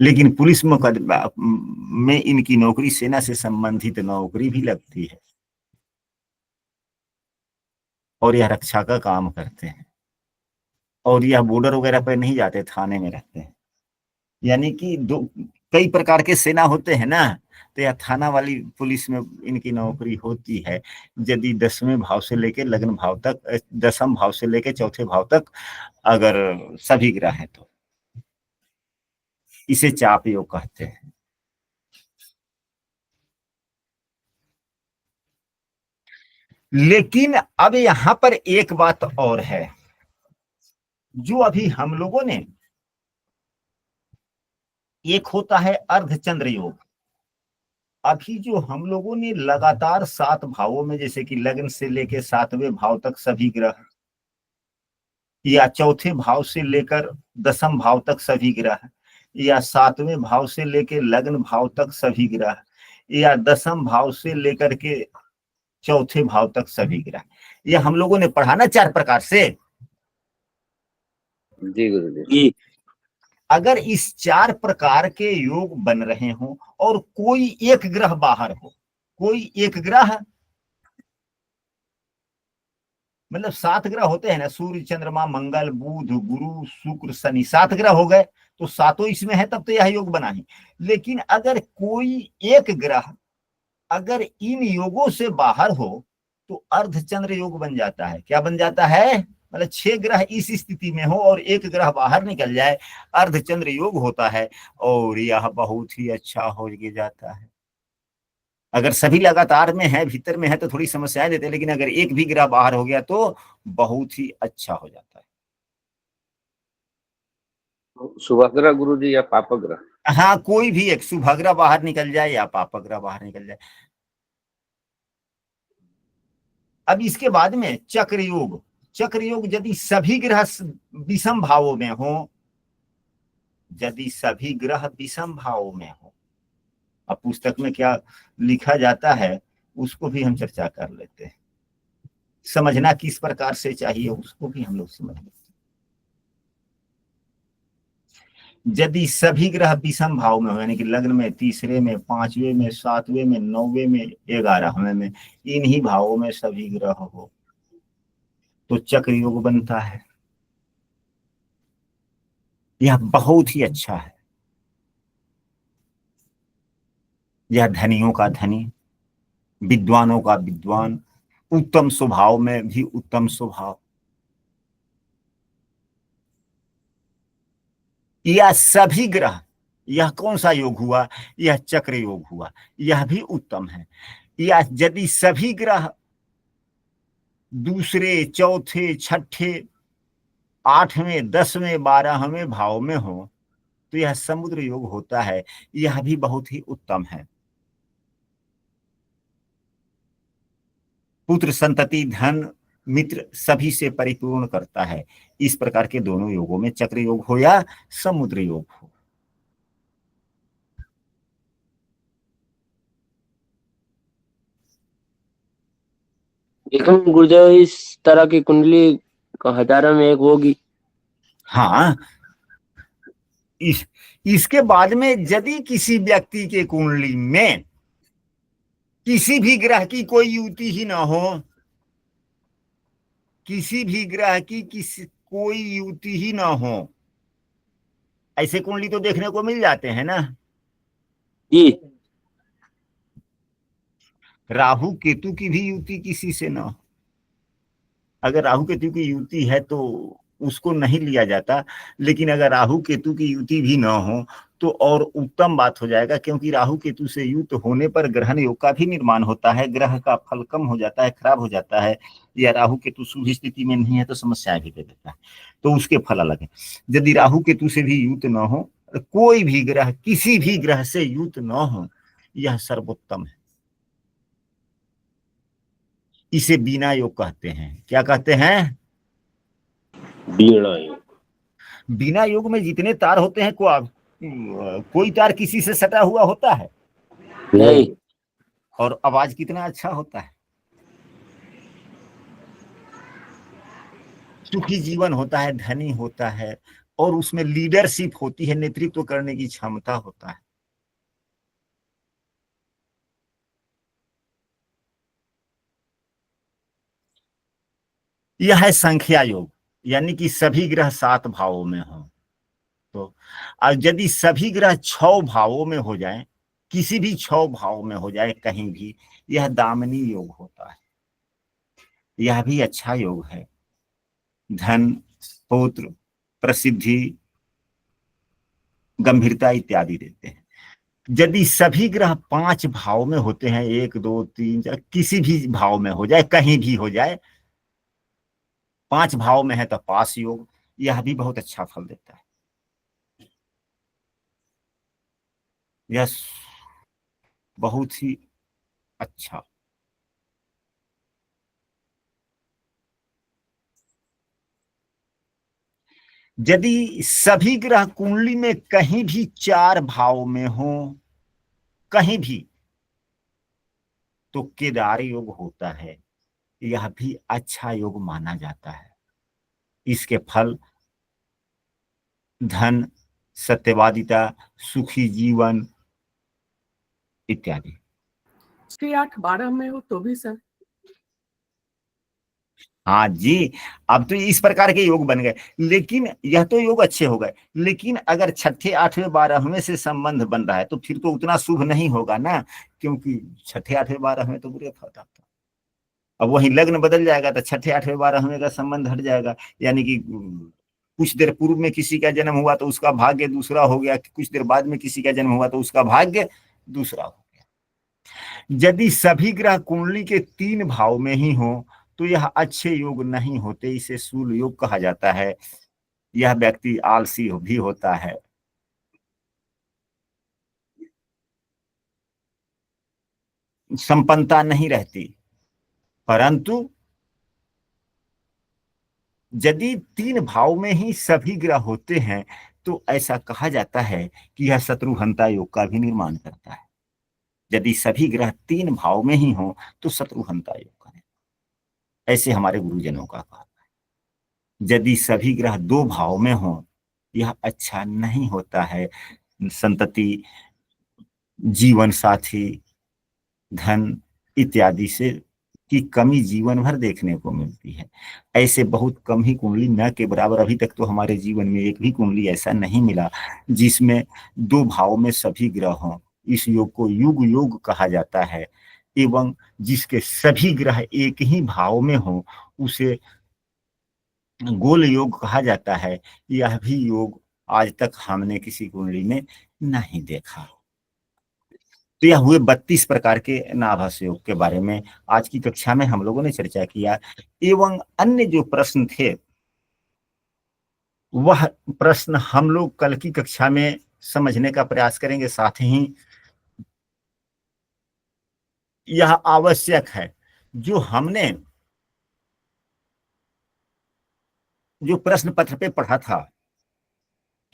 लेकिन पुलिस मुकदमा में इनकी नौकरी सेना से संबंधित नौकरी भी लगती है और यह रक्षा का काम करते हैं, और यह बॉर्डर वगैरह पर नहीं जाते, थाने में रहते हैं। यानी कि दो कई प्रकार के सेना होते हैं ना, तो यह थाना वाली पुलिस में इनकी नौकरी होती है। यदि 10वें भाव से लेके लग्न भाव तक, 10म भाव से लेके चौथे भाव तक अगर सभी ग्रह हैं तो इसे चाप योग कहते हैं। लेकिन अब यहां पर एक बात और है, जो अभी हम लोगों ने, एक होता है अर्धचंद्र योग। अभी जो हम लोगों ने लगातार 7 भावों में, जैसे कि लग्न से लेके 7वें भाव तक सभी ग्रह, या चौथे भाव से लेकर 10म भाव तक सभी ग्रह, या 7वें भाव से लेकर लग्न भाव तक सभी ग्रह, या 10म भाव से लेकर के चौथे भाव तक सभी ग्रह, ये हम लोगों ने पढ़ा ना 4 प्रकार से। जी गुरु जी। अगर इस 4 प्रकार के योग बन रहे हों और कोई एक ग्रह बाहर हो, कोई एक ग्रह, मतलब 7 ग्रह होते हैं ना, सूर्य चंद्रमा मंगल बुध गुरु शुक्र शनि, 7 ग्रह हो गए, तो सातों इसमें है, तब तो यह योग बना ही। लेकिन अगर कोई एक ग्रह अगर इन योगों से बाहर हो तो अर्धचंद्र योग बन जाता है। क्या बन जाता है? मतलब 6 ग्रह इस स्थिति में हो और एक ग्रह बाहर निकल जाए, अर्धचंद्र योग होता है, और यह बहुत ही अच्छा हो जाता है। अगर सभी लगातार में है, भीतर में है, तो थोड़ी समस्याएं देते हैं, लेकिन अगर एक भी ग्रह बाहर हो गया तो बहुत ही अच्छा हो जाता है। शुभग्रह गुरु जी या पापग्रह? हाँ, कोई भी एक शुभग्रह बाहर निकल जाए या पापग्रह बाहर निकल जाए। अब इसके बाद में चक्र योग। चक्र योग यदि सभी ग्रह विषम भावों में हो, यदि सभी ग्रह विषम भावों में हो, अब पुस्तक में क्या लिखा जाता है उसको भी हम चर्चा कर लेते हैं। समझना किस प्रकार से चाहिए उसको भी हम लोग समझ लेते हैं। यदि सभी ग्रह विषम भाव में हो, यानी कि लग्न में, तीसरे में, 5वें में, 7वें में, 9वें में, 11वें में, इन्हीं भावों में सभी ग्रह हो तो चक्र योग बनता है। यह बहुत ही अच्छा है। यह धनियों का धनी, विद्वानों का विद्वान, उत्तम स्वभाव में भी उत्तम स्वभाव, यह सभी ग्रह, यह कौन सा योग हुआ? यह चक्र योग हुआ, यह भी उत्तम है। या यदि सभी ग्रह दूसरे, चौथे, छठे, 8वें, 10वें, 12वें भाव में हो तो यह समुद्र योग होता है, यह भी बहुत ही उत्तम है। पुत्र संतति धन मित्र सभी से परिपूर्ण करता है। इस प्रकार के दोनों योगों में चक्र योग हो या समुद्र योग हो। लेकिन गुरुदेव इस तरह की कुंडली हजारों में एक होगी। हाँ, इसके बाद में यदि किसी व्यक्ति के कुंडली में किसी भी ग्रह की कोई युति ही ना हो, किसी भी ग्रह की कोई युति ही ना हो, ऐसे कुंडली तो देखने को मिल जाते हैं ना। जी। राहु केतु की भी युति किसी से ना हो, अगर राहु केतु की युति है तो उसको नहीं लिया जाता, लेकिन अगर राहु केतु की युति भी ना हो तो और उत्तम बात हो जाएगा, क्योंकि राहु केतु से युक्त होने पर ग्रहण योग का भी निर्माण होता है, ग्रह का फल कम हो जाता है, खराब हो जाता है, या राहु केतु शुभ स्थिति में नहीं है तो समस्याएं भी दे देता है, तो उसके फल अलग है। यदि राहु केतु से भी युक्त न हो, कोई भी ग्रह किसी भी ग्रह से युक्त न हो, यह सर्वोत्तम है। इसे बीना योग कहते हैं। क्या कहते हैं? बीणा योग। बिना योग में जितने तार होते हैं कोई तार किसी से सटा हुआ होता है? नहीं। और आवाज कितना अच्छा होता है, सुखी जीवन होता है, धनी होता है, और उसमें लीडरशिप होती है, नेतृत्व करने की क्षमता होता है। यह है संख्या योग, यानी कि सभी ग्रह 7 भावों में हो। तो यदि सभी ग्रह 6 भावों में हो जाए, किसी भी 6 भाव में हो जाए कहीं भी, यह दामिनी योग होता है। यह भी अच्छा योग है, धन पौत्र प्रसिद्धि गंभीरता इत्यादि देते हैं। यदि सभी ग्रह 5 भाव में होते हैं, 1 2 3 4, किसी भी भाव में हो जाए, कहीं भी हो जाए, 5 भाव में है तो पास योग, यह भी बहुत अच्छा फल देता है। यह बहुत ही अच्छा। यदि सभी ग्रह कुंडली में कहीं भी 4 भाव में हो, कहीं भी, तो केदार योग होता है। यह भी अच्छा योग माना जाता है। इसके फल धन, सत्यवादिता, सुखी जीवन इत्यादि। 6-8-12 में हो तो भी सर? हाँ जी, अब तो इस प्रकार के योग बन गए, लेकिन यह तो योग अच्छे हो गए, लेकिन अगर 6ठे 8वें 12वें से संबंध बन रहा है तो फिर तो उतना शुभ नहीं होगा ना, क्योंकि 6ठे 8वें 12वें तो बुरे फल आता। अब वही लग्न बदल जाएगा तो 6ठे 8वें 12वें का संबंध हट जाएगा, यानी कि कुछ देर पूर्व में किसी का जन्म हुआ तो उसका भाग्य दूसरा हो गया, कुछ देर बाद में किसी का जन्म हुआ तो उसका भाग्य दूसरा हो गया। यदि सभी ग्रह कुंडली के 3 भाव में ही हो तो यह अच्छे योग नहीं होते, इसे शूल योग कहा जाता है। यह व्यक्ति आलसी भी होता है, संपन्नता नहीं रहती। परंतु यदि 3 भाव में ही सभी ग्रह होते हैं तो ऐसा कहा जाता है कि यह शत्रुहंता योग का भी निर्माण करता है। यदि सभी ग्रह 3 भाव में ही हो तो शत्रुहंता योग का, ऐसे हमारे गुरुजनों का कहना है। यदि सभी ग्रह 2 भाव में हो, यह अच्छा नहीं होता है, संतति, जीवन साथी, धन इत्यादि से की कमी जीवन भर देखने को मिलती है। ऐसे बहुत कम ही कुंडली, न के बराबर, अभी तक तो हमारे जीवन में एक भी कुंडली ऐसा नहीं मिला जिसमें 2 भाव में सभी ग्रह हों। इस योग को युग योग कहा जाता है, एवं जिसके सभी ग्रह एक ही भाव में हो उसे गोल योग कहा जाता है। यह भी योग आज तक हमने किसी कुंडली में नहीं देखा। तो यह हुए 32 प्रकार के नाभास योग के बारे में आज की कक्षा में हम लोगों ने चर्चा किया, एवं अन्य जो प्रश्न थे वह प्रश्न हम लोग कल की कक्षा में समझने का प्रयास करेंगे। साथ ही यह आवश्यक है जो हमने जो प्रश्न पत्र पे पढ़ा था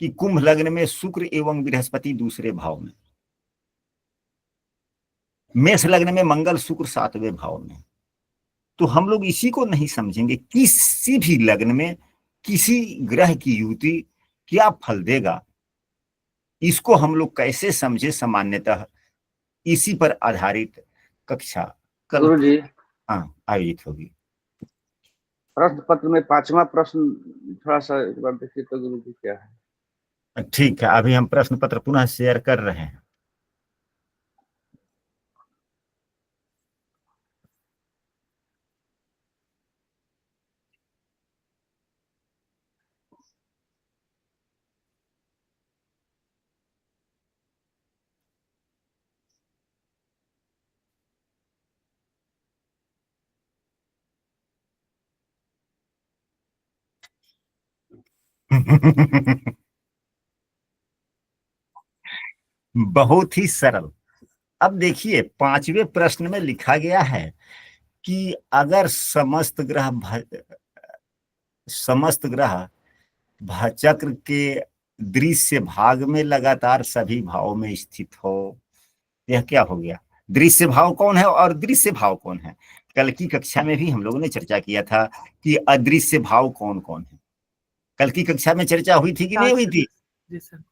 कि कुंभ लग्न में शुक्र एवं बृहस्पति दूसरे भाव में, मेष लग्न में मंगल शुक्र सातवें भाव में, तो हम लोग इसी को नहीं समझेंगे किसी भी लग्न में किसी ग्रह की युति क्या फल देगा, इसको हम लोग कैसे समझे। सामान्यतः इसी पर आधारित कक्षा कल गुरु जी आयोजित होगी। प्रश्न पत्र में 5वां प्रश्न थोड़ा सा एक बार देखिए तो गुरु जी क्या है। ठीक है, अभी हम प्रश्न पत्र पुनः शेयर कर रहे हैं। बहुत ही सरल। अब देखिए 5वें प्रश्न में लिखा गया है कि अगर समस्त ग्रह चक्र के दृश्य भाग में लगातार सभी भाव में स्थित हो, यह क्या हो गया? दृश्य भाव कौन है और दृश्य भाव कौन है? कल की कक्षा में भी हम लोगों ने चर्चा किया था कि अदृश्य भाव कौन कौन है। कल की कक्षा में चर्चा हुई थी कि नहीं हुई थी? जी सर।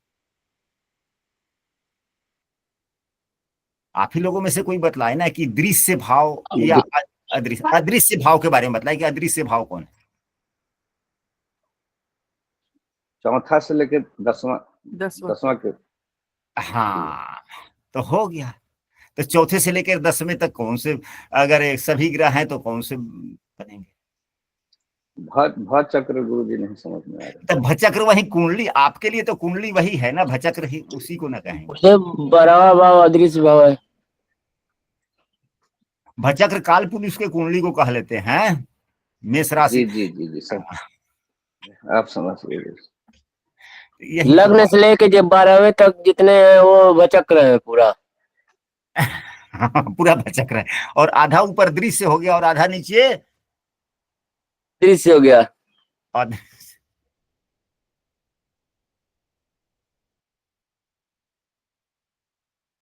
आप ही लोगों में से कोई बतलाए ना कि दृश्य भाव या अदृश्य भाव के बारे में बतलाए कि अदृश्य भाव कौन है। चौथा से लेकर 10वां 10वां के। हाँ, तो हो गया। तो चौथे से लेकर 10वें तक कौन से, अगर सभी ग्रह हैं तो कौन से बनेंगे? भचक्र गुरु जी नहीं समझ में आ रहा। तो भचक्र वही कुंडली, आपके लिए तो कुंडली वही है ना, भचक्र ही उसी को ना कहेंगे। उसे 12वां भाव अदृश्य भाव है। भचक्र काल पुरुष के कुंडली को कह लेते हैं। मेष राशि जी जी जी सब आप समझ गए। यही लग्न से लेके जब 12वें तक जितने हैं वो भचक्र है पूरा। पूरा भचक्र है, और आधा ऊपर दृश्य हो गया और आधा नीचे दृश्य हो गया। और